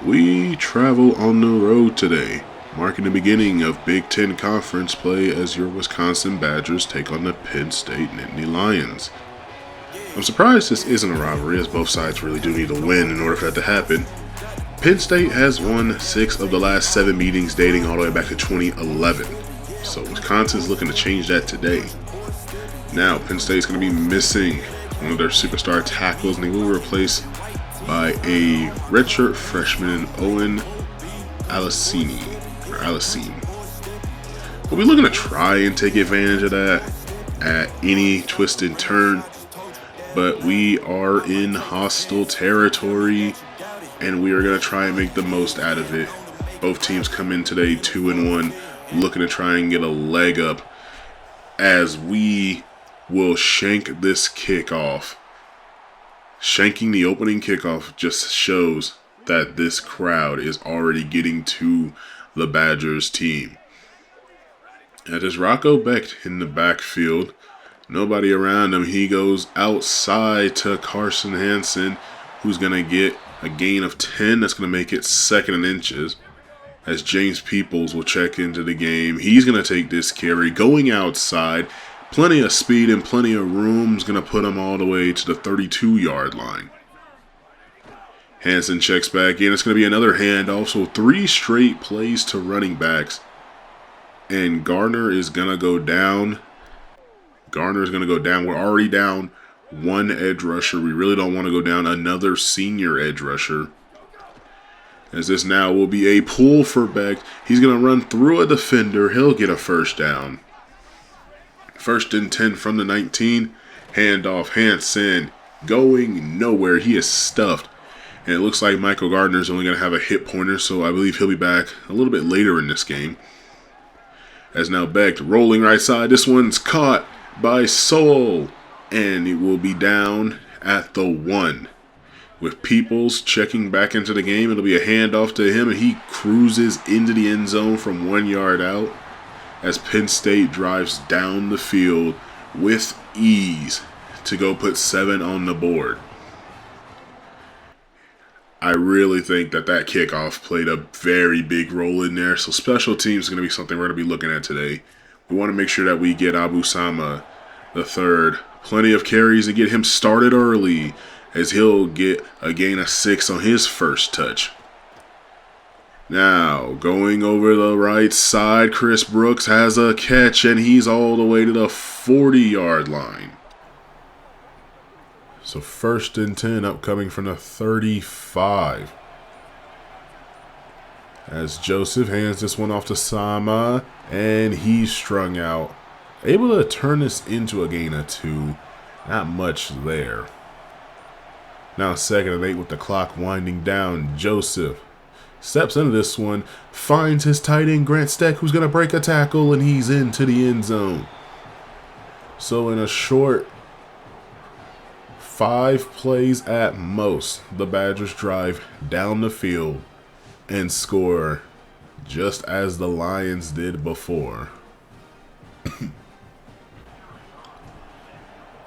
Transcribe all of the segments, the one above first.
We travel on the road today, marking the beginning of Big Ten Conference play as your Wisconsin Badgers take on the Penn State Nittany Lions. I'm surprised this isn't a rivalry, as both sides really do need to win in order for that to happen. Penn State has won 6 of the last 7 meetings dating all the way back to 2011, so Wisconsin's looking to change that today. Now, Penn State's going to be missing one of their superstar tackles, and they will be replaced by a redshirt freshman, Owen Alicine. We'll be looking to try and take advantage of that at any twist and turn, but we are in hostile territory, and we are going to try and make the most out of it. Both teams come in today 2-1, looking to try and get a leg up as we will shank this kickoff. Shanking the opening kickoff just shows that this crowd is already getting to the Badgers team. That is Rocco Becht in the backfield. Nobody around him. He goes outside to Carson Hansen, who's going to get a gain of 10. That's going to make it 2nd and inches. As James Peoples will check into the game. He's going to take this carry, going outside. Plenty of speed and plenty of room is going to put him all the way to the 32-yard line. Hansen checks back in. It's going to be another handoff. So 3 straight plays to running backs. And Gardner is going to go down. We're already down 1 edge rusher. We really don't want to go down another senior edge rusher. As this now will be a pull for Becht. He's going to run through a defender. He'll get a first down. 1st and 10 from the 19. Handoff. Hansen going nowhere. He is stuffed. And it looks like Michael Gardner is only going to have a hit pointer, so I believe he'll be back a little bit later in this game. As now Becht rolling right side. This one's caught by Soul. And it will be down at the 1. With Peoples checking back into the game, it'll be a handoff to him, and he cruises into the end zone from 1 yard out as Penn State drives down the field with ease to go put 7 on the board. I really think that kickoff played a very big role in there, so special teams is going to be something we're going to be looking at today. We want to make sure that we get Abu Sama III plenty of carries and get him started early, as he'll get a gain of 6 on his first touch. Now, going over the right side, Chris Brooks has a catch, and he's all the way to the 40-yard line. So 1st and 10 upcoming from the 35. As Joseph hands this one off to Sama, and he's strung out. Able to turn this into a gain of 2. Not much there. Now 2nd and 8 with the clock winding down. Joseph steps into this one, finds his tight end Grant Steck, who's going to break a tackle, and he's into the end zone. So in a short 5 plays at most, the Badgers drive down the field and score just as the Lions did before.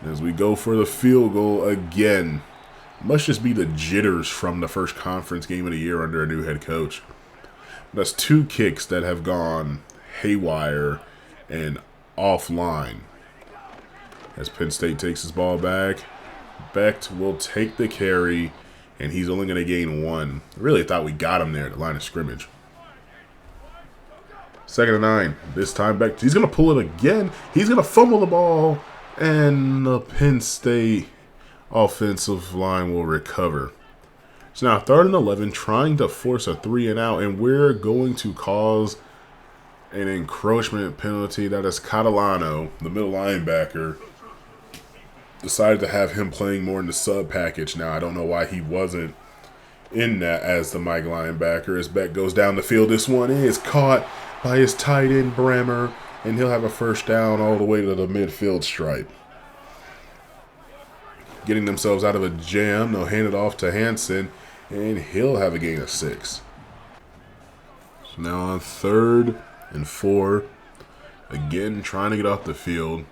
As we go for the field goal again. Must just be the jitters from the first conference game of the year under a new head coach. That's 2 kicks that have gone haywire and offline. As Penn State takes his ball back, Becht will take the carry, and he's only going to gain 1. I really thought we got him there at the line of scrimmage. 2nd and 9. This time Becht, he's going to pull it again. He's going to fumble the ball, and the Penn State offensive line will recover. So now 3rd and 11, trying to force a 3 and out, and we're going to cause an encroachment penalty. That is Catalano, the middle linebacker. Decided to have him playing more in the sub package. Now I don't know why he wasn't in that as the Mike linebacker. As Becht goes down the field, this one is caught by his tight end Brammer, and he'll have a first down all the way to the midfield stripe. Getting themselves out of a jam, they'll hand it off to Hansen, and he'll have a gain of 6. So now on 3rd and 4, again trying to get off the field.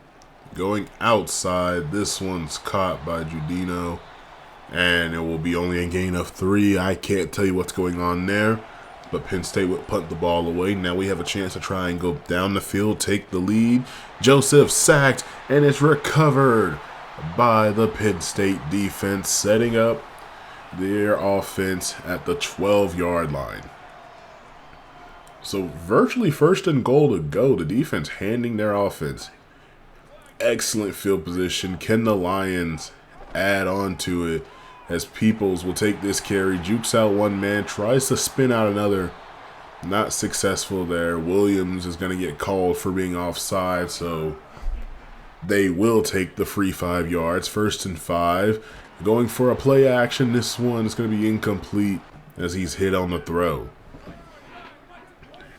Going outside, this one's caught by Giudino, And it will be only a gain of 3. I can't tell you what's going on there. But Penn State would punt the ball away. Now we have a chance to try and go down the field, take the lead. Joseph sacked, and it's recovered by the Penn State defense, setting up their offense at the 12-yard line. So virtually first and goal to go. The defense handing their offense. Excellent field position. Can the Lions add on to it? As Peoples will take this carry, jukes out one man, tries to spin out another. Not successful there. Williams is going to get called for being offside, so they will take the free 5 yards. 1st and 5. Going for a play action. This one is going to be incomplete as he's hit on the throw.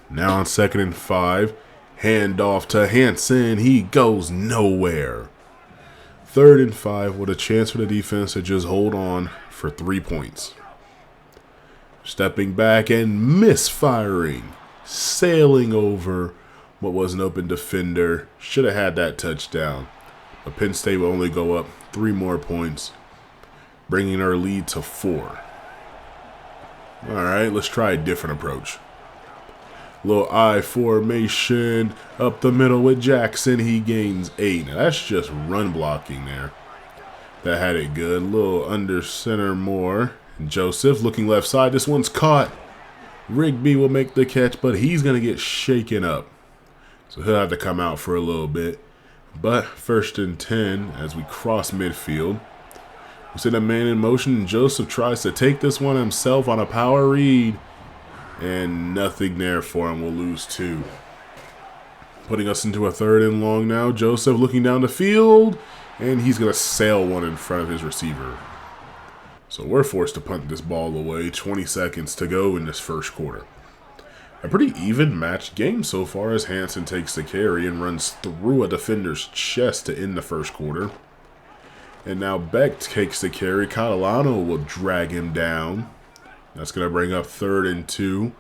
Now on 2nd and 5. Handoff to Hansen. He goes nowhere. 3rd and 5 with a chance for the defense to just hold on for 3 points. Stepping back and misfiring. Sailing over what was an open defender. Should have had that touchdown. But Penn State will only go up 3 more points, bringing our lead to 4. All right, let's try a different approach. Little I formation up the middle with Jackson. He gains 8. Now that's just run blocking there. That had it good. Little under center more. Joseph looking left side. This one's caught. Rigby will make the catch, but he's going to get shaken up. So he'll have to come out for a little bit. But 1st and 10 as we cross midfield. We send a man in motion. Joseph tries to take this one himself on a power read. And nothing there for him. We'll lose 2. Putting us into a 3rd and long now. Joseph looking down the field. And he's going to sail one in front of his receiver. So we're forced to punt this ball away. 20 seconds to go in this first quarter. A pretty even matched game so far as Hansen takes the carry and runs through a defender's chest to end the first quarter. And now Beck takes the carry. Catalano will drag him down. That's going to bring up 3rd and 2,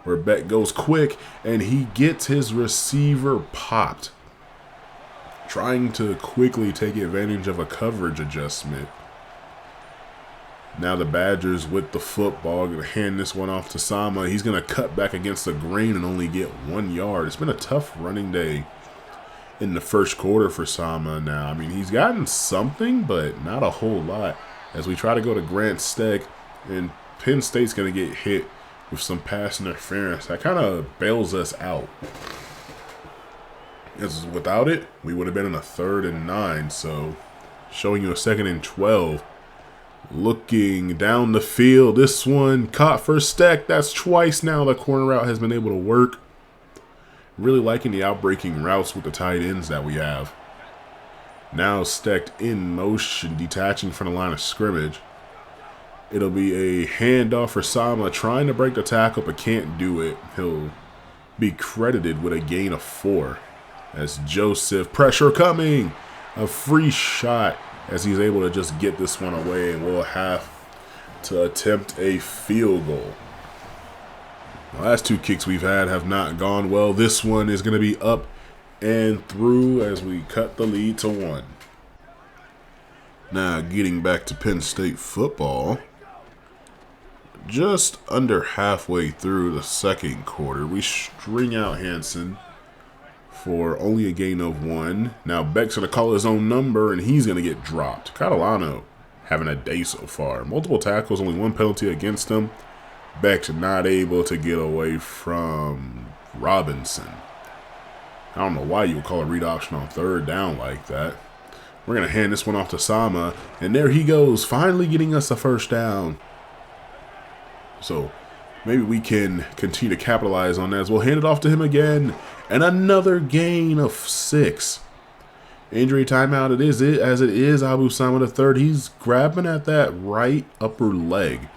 where Beck goes quick, and he gets his receiver popped. Trying to quickly take advantage of a coverage adjustment. Now the Badgers with the football. Going to hand this one off to Sama. He's going to cut back against the grain and only get 1 yard. It's been a tough running day in the first quarter for Sama now. I mean, he's gotten something, but not a whole lot. As we try to go to Grant Steck, and Penn State's going to get hit with some pass interference. That kind of bails us out. As without it, we would have been in a 3rd and 9. So showing you a 2nd and 12. Looking down the field. This one caught for Steck. That's twice now the corner route has been able to work. Really liking the outbreaking routes with the tight ends that we have. Now Steck in motion, detaching from the line of scrimmage. It'll be a handoff for Sama, trying to break the tackle, but can't do it. He'll be credited with a gain of 4. As Joseph, pressure coming. A free shot as he's able to just get this one away, and we'll have to attempt a field goal. The last 2 kicks we've had have not gone well. This one is going to be up and through as we cut the lead to 1. Now getting back to Penn State football. Just under halfway through the second quarter, we string out Hansen for only a gain of 1. Now Beck's going to call his own number, and he's going to get dropped. Catalano having a day so far. Multiple tackles, only 1 penalty against him. Beck's not able to get away from Robinson. I don't know why you would call a read option on 3rd down like that. We're going to hand this one off to Sama, and there he goes, finally getting us a 1st down. So maybe we can continue to capitalize on that as we'll hand it off to him again. And another gain of 6. Injury timeout it is as it is. Abu Sama III. He's grabbing at that right upper leg.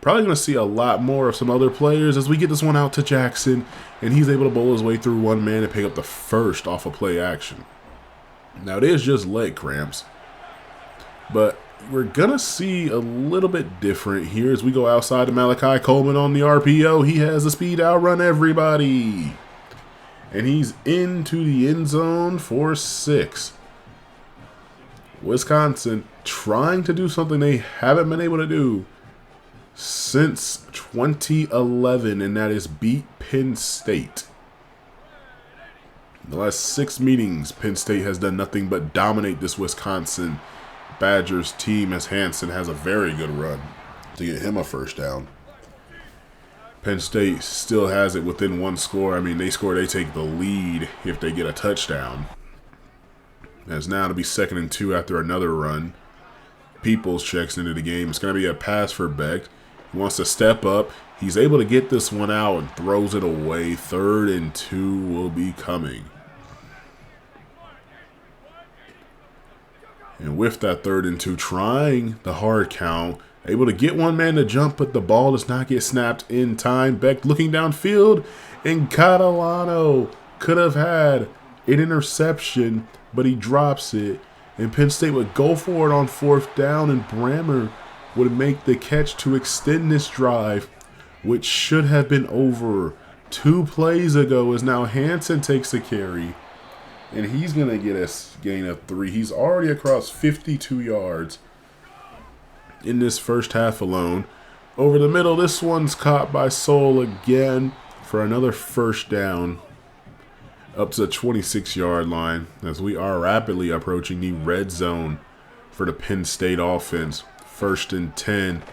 Probably going to see a lot more of some other players as we get this one out to Jackson. And he's able to bowl his way through 1 man and pick up the 1st off of play action. Now it is just leg cramps. But we're going to see a little bit different here as we go outside to Malachi Coleman on the RPO. He has the speed to outrun everybody. And he's into the end zone for 6. Wisconsin trying to do something they haven't been able to do since 2011, and that is beat Penn State. In the last 6 meetings, Penn State has done nothing but dominate this Wisconsin Badgers team, as Hansen has a very good run to get him a first down. Penn State still has it within 1 score. I mean, they take the lead if they get a touchdown. As now to be 2nd and 2 after another run. Peoples checks into the game. It's going to be a pass for Beck. He wants to step up. He's able to get this one out and throws it away. 3rd and 2 will be coming. And with that 3rd and 2, trying the hard count, able to get one man to jump, but the ball does not get snapped in time. Beck looking downfield, and Catalano could have had an interception, but he drops it. And Penn State would go for it on 4th down, and Brammer would make the catch to extend this drive, which should have been over 2 plays ago, as now Hansen takes the carry. And he's going to get a gain of 3. He's already across 52 yards in this first half alone. Over the middle, this one's caught by Soul again for another first down up to the 26-yard line, as we are rapidly approaching the red zone for the Penn State offense. 1st and 10.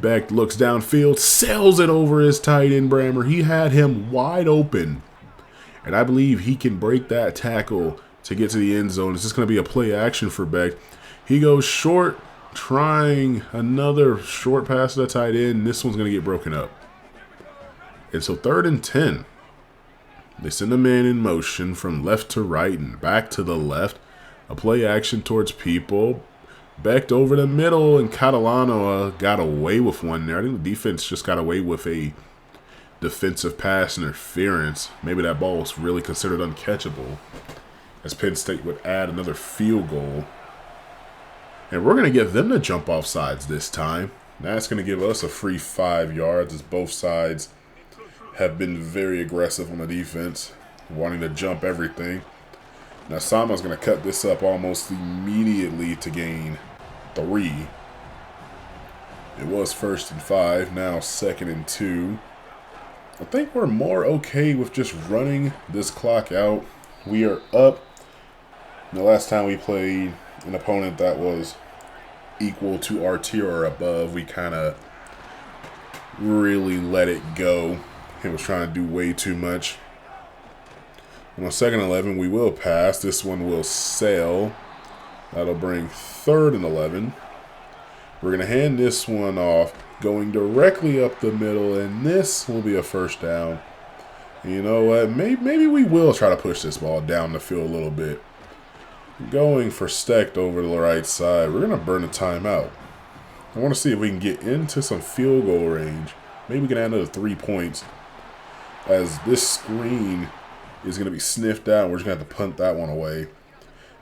Beck looks downfield, sails it over his tight end Brammer. He had him wide open. And I believe he can break that tackle to get to the end zone. It's just going to be a play action for Beck. He goes short, trying another short pass to the tight end. This one's going to get broken up. And so 3rd and 10. They send a man in motion from left to right and back to the left. A play action towards people. Becked over the middle, and Catalano got away with one there. I think the defense just got away with a defensive pass interference. Maybe that ball was really considered uncatchable, as Penn State would add another field goal. And we're going to get them to jump off sides this time. That's going to give us a free 5 yards, as both sides have been very aggressive on the defense, wanting to jump everything. Now Sama's going to cut this up almost immediately to gain 3. It was 1st and 5, now 2nd and 2. I think we're more okay with just running this clock out. We are up. The last time we played an opponent that was equal to our tier or above, we kind of really let it go. He was trying to do way too much. On 2nd and 11, we will pass. This one will sail. That'll bring 3rd and 11. We're going to hand this one off, going directly up the middle, and this will be a first down. You know what? Maybe we will try to push this ball down the field a little bit. Going for Stecht over to the right side. We're going to burn a timeout. I want to see if we can get into some field goal range. Maybe we can add another 3 points, as this screen is going to be sniffed out. We're just going to have to punt that one away.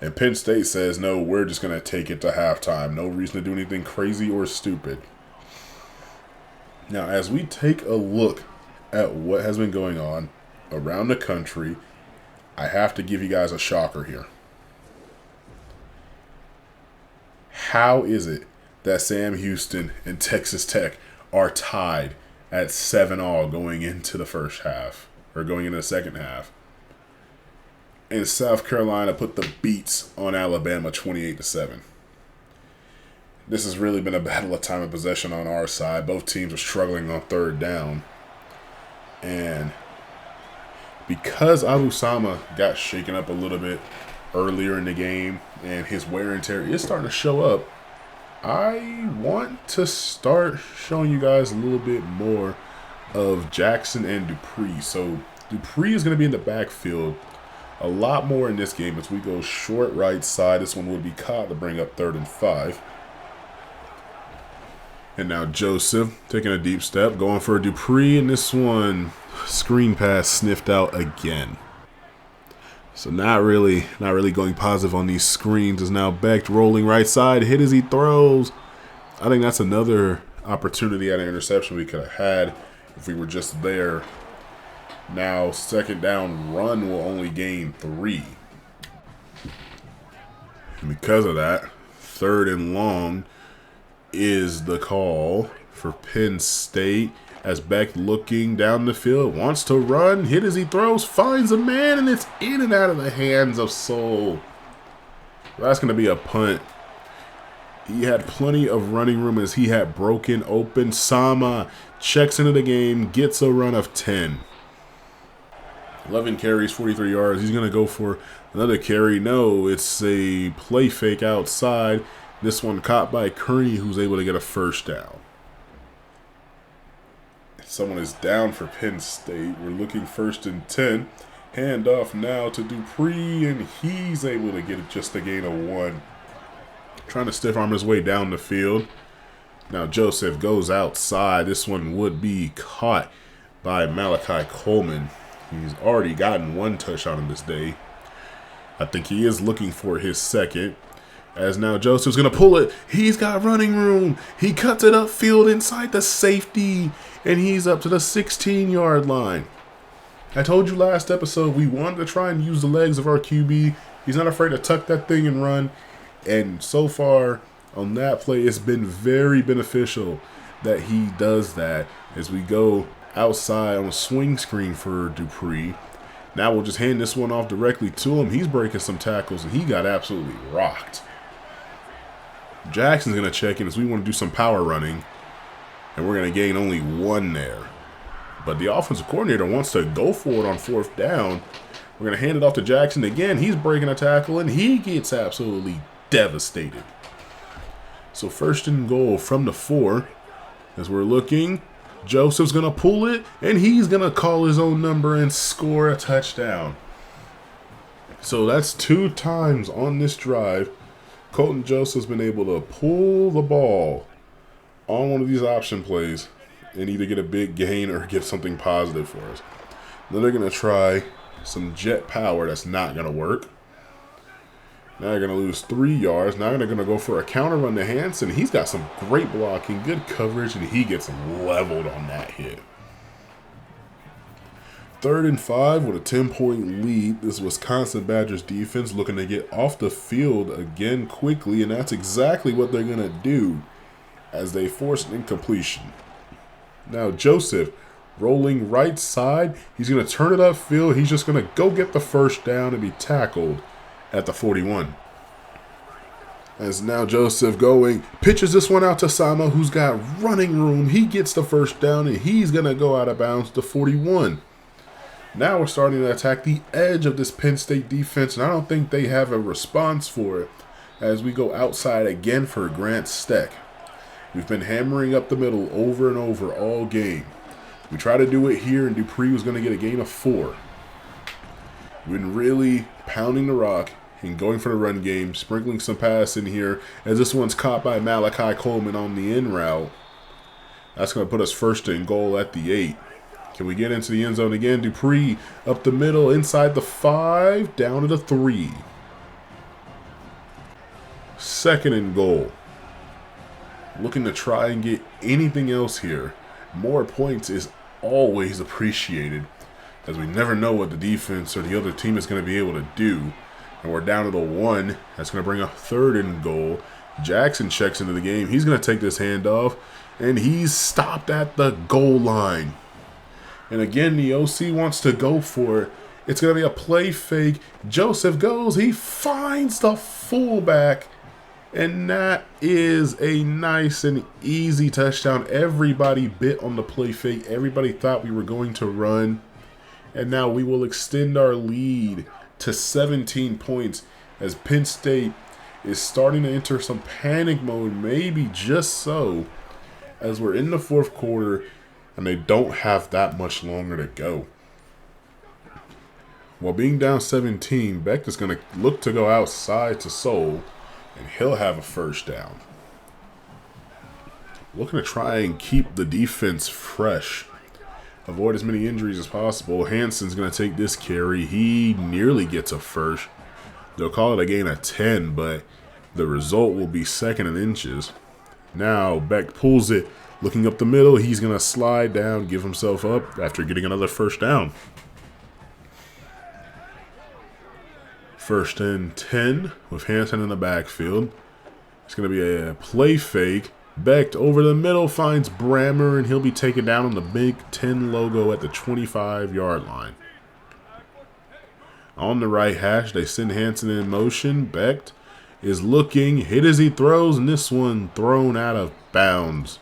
And Penn State says, no, we're just going to take it to halftime. No reason to do anything crazy or stupid. Now, as we take a look at what has been going on around the country, I have to give you guys a shocker here. How is it that Sam Houston and Texas Tech are tied at 7-all going into the first half, or going into the second half? And South Carolina put the beats on Alabama 28-7. This has really been a battle of time of possession on our side. Both teams are struggling on 3rd down. And because Abu Sama got shaken up a little bit earlier in the game and his wear and tear is starting to show up, I want to start showing you guys a little bit more of Jackson and Dupree. So Dupree is going to be in the backfield a lot more in this game as we go short right side. This one would be caught to bring up 3rd and 5. And now Joseph taking a deep step, going for Dupree, and this one screen pass sniffed out again. So not really going positive on these screens. Is now Beck rolling right side, hit as he throws. I think that's another opportunity at an interception we could have had if we were just there. Now 2nd down run will only gain 3. And because of that, 3rd and long is the call for Penn State. As Beck looking down the field, wants to run, hit as he throws, finds a man, and it's in and out of the hands of Soul. That's going to be a punt. He had plenty of running room as he had broken open. Sama checks into the game, gets a run of 10. 11 carries, 43 yards. He's going to go for another carry. No, it's a play fake outside. This one caught by Kearney, who's able to get a first down. Someone is down for Penn State. We're looking 1st and 10. Hand off now to Dupree, and he's able to get just a gain of 1. Trying to stiff arm his way down the field. Now Joseph goes outside. This one would be caught by Malachi Coleman. He's already gotten 1 touchdown on this day. I think he is looking for his 2nd. As now Joseph's going to pull it. He's got running room. He cuts it upfield inside the safety. And he's up to the 16-yard line. I told you last episode we wanted to try and use the legs of our QB. He's not afraid to tuck that thing and run. And so far on that play, it's been very beneficial that he does that as we go outside on a swing screen for Dupree. Now we'll just hand this one off directly to him. He's breaking some tackles, and he got absolutely rocked. Jackson's going to check in as we want to do some power running. And we're going to gain only 1 there. But the offensive coordinator wants to go for it on 4th down. We're going to hand it off to Jackson again. He's breaking a tackle, and he gets absolutely devastated. So 1st and goal from the 4. As we're looking, Joseph's going to pull it, and he's going to call his own number and score a touchdown. So that's 2 times on this drive. Colton Joseph's been able to pull the ball on one of these option plays and either get a big gain or get something positive for us. Then they're going to try some jet power. That's not going to work. Now they're going to lose 3 yards. Now they're going to go for a counter run to Hansen. He's got some great blocking, good coverage, and he gets leveled on that hit. 3rd and 5 with a 10-point lead. This Wisconsin Badgers defense looking to get off the field again quickly, and that's exactly what they're going to do as they force an incompletion. Now Joseph rolling right side. He's going to turn it upfield. He's just going to go get the first down and be tackled at the 41. As now Joseph going, pitches this one out to Sama, who's got running room. He gets the first down, and he's going to go out of bounds to 41. Now we're starting to attack the edge of this Penn State defense, and I don't think they have a response for it as we go outside again for Grant Steck. We've been hammering up the middle over and over all game. We try to do it here, and Dupree was going to get a gain of 4. We've been really pounding the rock and going for the run game, sprinkling some pass in here, as this one's caught by Malachi Coleman on the in route. That's going to put us 1st and goal at the 8. Can we get into the end zone again? Dupree up the middle, inside the 5, down to the 3. 2nd and goal. Looking to try and get anything else here. More points is always appreciated, as we never know what the defense or the other team is going to be able to do. And we're down to the 1. That's going to bring a 3rd and goal. Jackson checks into the game. He's going to take this handoff, and he's stopped at the goal line. And again, the OC wants to go for it. It's going to be a play fake. Joseph goes. He finds the fullback. And that is a nice and easy touchdown. Everybody bit on the play fake. Everybody thought we were going to run. And now we will extend our lead to 17 points as Penn State is starting to enter some panic mode, maybe just so, as we're in the 4th quarter and they don't have that much longer to go. While being down 17, Beck is going to look to go outside to Soul, and he'll have a first down. Looking to try and keep the defense fresh. Avoid as many injuries as possible. Hansen's going to take this carry. He nearly gets a first. They'll call it a gain of 10, but the result will be 2nd and inches. Now Beck pulls it. Looking up the middle, he's going to slide down, give himself up after getting another first down. First and 10 with Hansen in the backfield. It's going to be a play fake. Becht over the middle finds Brammer, and he'll be taken down on the Big Ten logo at the 25-yard line. On the right hash, they send Hansen in motion. Becht is looking, hit as he throws, and this one thrown out of bounds.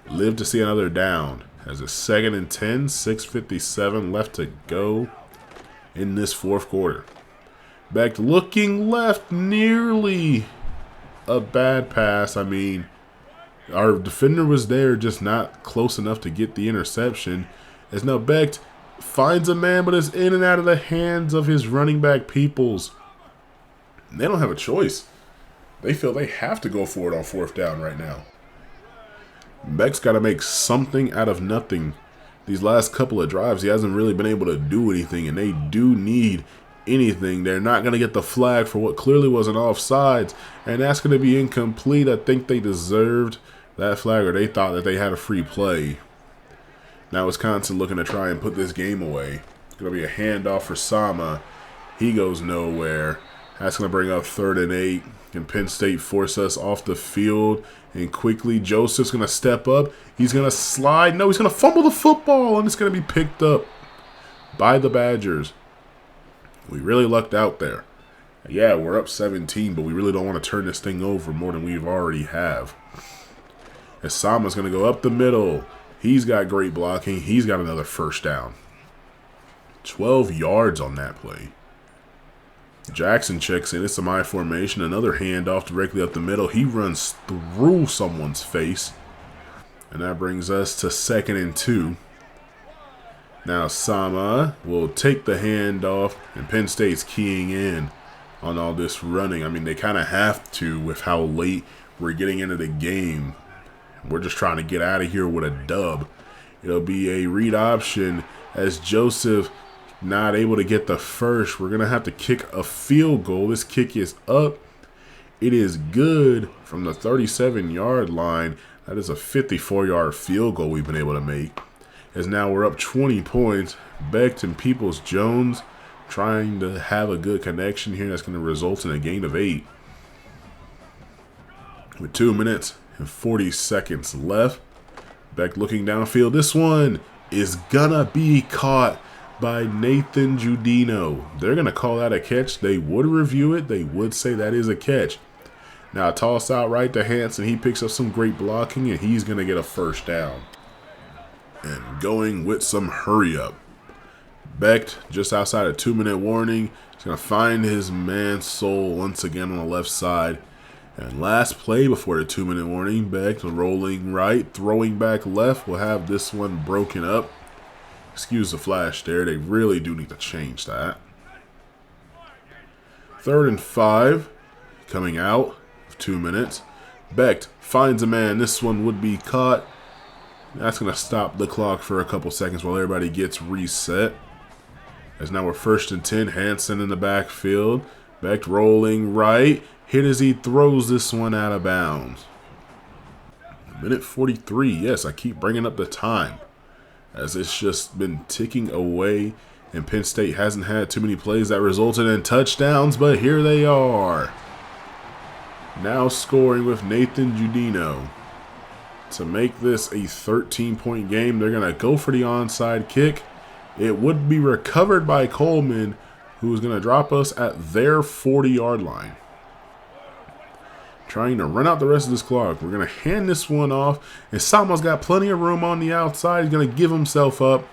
Live to see another down. As a 2nd and 10, 6:57 left to go in this fourth quarter. Becht looking left, nearly a bad pass. I mean, our defender was there, just not close enough to get the interception. As now Becht finds a man, but is in and out of the hands of his running back Peoples. And they don't have a choice. They feel they have to go for it on 4th down right now. Becht's got to make something out of nothing. These last couple of drives, he hasn't really been able to do anything, and they do need anything. They're not going to get the flag for what clearly was an offsides, and that's going to be incomplete. I think they deserved that flag, or they thought that they had a free play. Now Wisconsin looking to try and put this game away. It's going to be a handoff for Sama. He goes nowhere. That's going to bring up 3rd and 8. Can Penn State force us off the field? And quickly, Joseph's going to step up. He's going to slide. No, he's going to fumble the football, and it's going to be picked up by the Badgers. We really lucked out there. Yeah, we're up 17, but we really don't want to turn this thing over more than we already have. As Sama's going to go up the middle. He's got great blocking. He's got another 1st down. 12 yards on that play. Jackson checks in. It's a my formation. Another handoff directly up the middle. He runs through someone's face. And that brings us to 2nd and 2. Now Sama will take the handoff, and Penn State's keying in on all this running. I mean, they kind of have to with how late we're getting into the game. We're just trying to get out of here with a dub. It'll be a read option as Joseph not able to get the first. We're going to have to kick a field goal. This kick is up. It is good from the 37-yard line. That is a 54-yard field goal we've been able to make. As now we're up 20 points. Becht and Peoples-Jones trying to have a good connection here. That's going to result in a gain of 8. With 2 minutes and 40 seconds left. Becht looking downfield. This one is going to be caught by Nathan Giudino. They're going to call that a catch. They would review it. They would say that is a catch. Now toss out right to Hansen. He picks up some great blocking, and he's going to get a 1st down. And going with some hurry up. Becht just outside a 2-minute warning. He's going to find his man Soul once again on the left side. And last play before the 2-minute warning. Becht rolling right, throwing back left. We'll have this one broken up. Excuse the flash there. They really do need to change that. 3rd and 5. Coming out of 2 minutes. Becht finds a man. This one would be caught. That's going to stop the clock for a couple seconds while everybody gets reset. As now we're 1st and 10. Hansen in the backfield. Becht rolling right. Hit as he throws this one out of bounds. Minute 43. Yes, I keep bringing up the time, as it's just been ticking away, and Penn State hasn't had too many plays that resulted in touchdowns, but here they are. Now scoring with Nathan Giudino. To make this a 13-point game, they're going to go for the onside kick. It would be recovered by Coleman, who is going to drop us at their 40-yard line. Trying to run out the rest of this clock. We're going to hand this one off. And Sama's got plenty of room on the outside. He's going to give himself up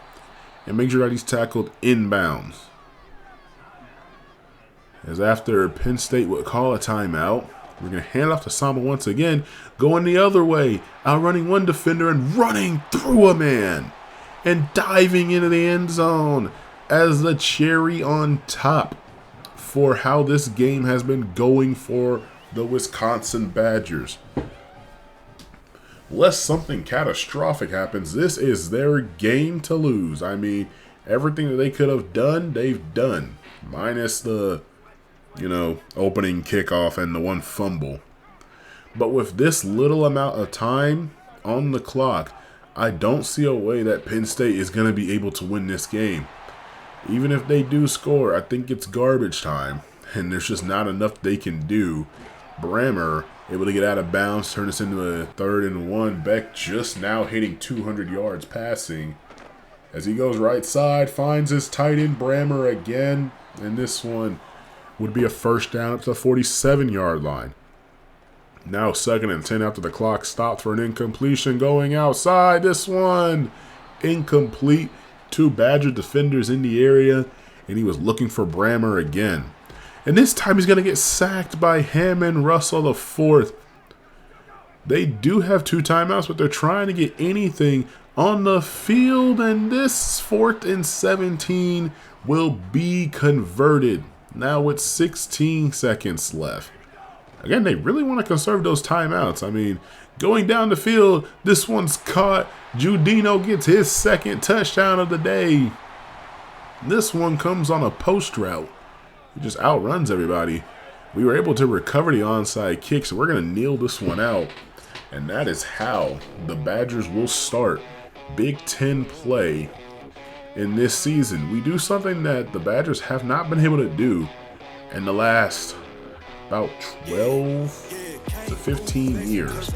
and make sure that he's tackled inbounds. As after Penn State would call a timeout, we're going to hand off to Sama once again. Going the other way. Outrunning one defender and running through a man. And diving into the end zone as the cherry on top for how this game has been going for the Wisconsin Badgers. Unless something catastrophic happens, this is their game to lose. I mean, everything that they could have done, they've done. Minus the, opening kickoff and the one fumble. But with this little amount of time on the clock, I don't see a way that Penn State is going to be able to win this game. Even if they do score, I think it's garbage time. and there's just not enough they can do. Brammer able to get out of bounds, turn this into a 3rd and 1. Beck just now hitting 200 yards passing. As he goes right side, finds his tight end Brammer again, and this one would be a first down up to the 47-yard line. Now 2nd and 10 after the clock stopped for an incompletion going outside. This one incomplete. 2 Badger defenders in the area, and he was looking for Brammer again. And this time he's going to get sacked by Hammond Russell IV. They do have 2 timeouts, but they're trying to get anything on the field, and this 4th and 17 will be converted. Now with 16 seconds left. Again, they really want to conserve those timeouts. I mean, going down the field, this one's caught. Giudino gets his 2nd touchdown of the day. This one comes on a post route. He just outruns everybody. We were able to recover the onside kick, so we're going to kneel this one out. And that is how the Badgers will start Big Ten play in this season. We do something that the Badgers have not been able to do in the last about 12 to 15 years.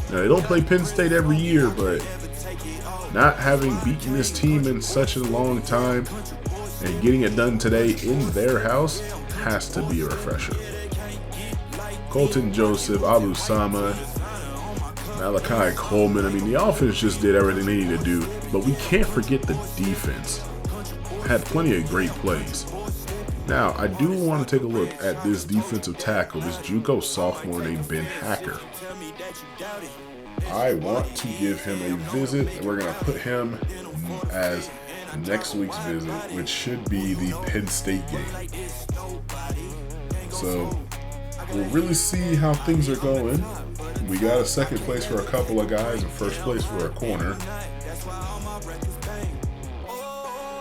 Now, they don't play Penn State every year, but not having beaten this team in such a long time and getting it done today in their house has to be a refresher. Colton Joseph, Abu Sama, Malachi Coleman. I mean, the offense just did everything they needed to do, but we can't forget the defense. Had plenty of great plays. Now, I do want to take a look at this defensive tackle, this JUCO sophomore named Ben Hacker. I want to give him a visit, and we're going to put him as next week's visit, which should be the Penn State game. So, we'll really see how things are going. We got a 2nd place for a couple of guys and 1st place for a corner.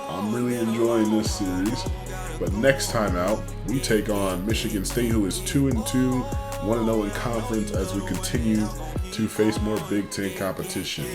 I'm really enjoying this series. But next time out, we take on Michigan State, who is 2-2, 1-0 in conference, as we continue to face more Big Ten competition.